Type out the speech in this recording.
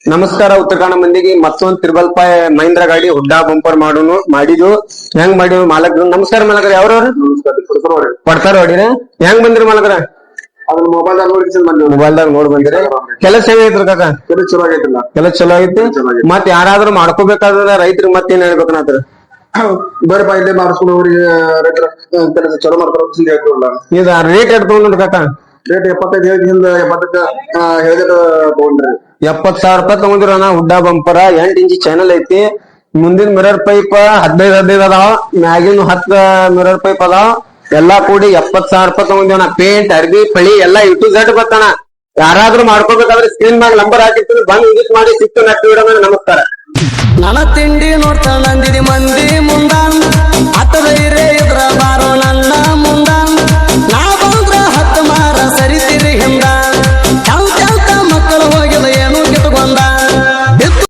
ನಮಸ್ಕಾರ ಉತ್ತರ ಕನ್ನಡ ಮಂದಿಗೆ ಮತ್ತೊಂದ್ ತ್ರಿಬಲ್ ಫೈ ಮಹೀಂದ್ರ ಗಾಡಿ ಹುಡ್ಡಾ ಬಂಪರ್ ಮಾಡಿದ್ವು ಹೆಂಗ್ ಮಾಡಿದ್ವು ಮಾಲಕ್ರು ನಮಸ್ಕಾರ ಮಾಲಕರ ಯಾವ್ರವ್ರು ಕೊಡ್ತಾರ ಹೊಡಿರ ಹೆಂಗ್ ಬಂದ್ರಿ ಮಾಲಕರ ಮೊಬೈಲ್ದಾಗ ನೋಡ್ ಬಂದಿರಿ ಕೆಲಸ ಹೆಂಗೈತ್ರಿ ಕಾಕ ಕೆಲಸ ಚಲೋ ಆಗೈತಿ ಮತ್ ಯಾರಾದ್ರೂ ಮಾಡ್ಕೋಬೇಕಾದ್ರ ರೈತರಿಗೆ ಮತ್ತೇನ್ ಹೇಳ್ಬೇಕನ್ನತ್ರ ಬರ್ಪಾ ಇಲ್ಲೇ ಮಾಡಿಸ್ಕೊಂಡು ಅವ್ರಿಗೆ ರೈತರ ಕೆಲಸ ಚಲೋ ಮಾಡ್ತಾರ ಇದು ರೇಟ್ ಎಟ್ ತಗೊಂಡ್ರಿ ಕಾಕ ರೇಟ್ 75 ಹೇಳಿದಿಂದ 70 ಹೇಳಿದ ತಗೊಂಡ್ರಿ 70,000 ತಗೊಂಡಿರ ನಾ ಹುಡ್ಡಾ ಬಂಪರ 8 ಇಂಚಿ ಚಾನಲ್ ಐತಿ ಮುಂದಿನ ಮಿರರ್ ಪೈಪ್ 15 ಅದಾವ ಮ್ಯಾಗಿನ 10 ಮಿರರ್ ಪೈಪ್ ಅದಾವ ಎಲ್ಲಾ ಕೂಡಿ 70,000 ತಗೊಂಡಿವ ನಾ ಪೇಂಟ್ ಅರ್ಬಿ ಪಳಿ ಎಲ್ಲಾ ಇ ಟು ಝೆಡ್ ಬರ್ತಾನ ಯಾರಾದ್ರೂ ಮಾಡ್ಕೋಬೇಕಾದ್ರೆ ಸ್ಕ್ರೀನ್ ಮ್ಯಾಗ ನಂಬರ್ ಹಾಕಿರ್ತೀನಿ ಬಂದ್ ವಿಸಿಟ್ ಮಾಡಿ ಸಿಕ್ತು ನಮಸ್ಕಾರ ನನ್ನ ತಿಂಡಿ ನೋಡ್ತಾ ನಂದಿದಿ ಮಂದಿ ಮುಂದೆ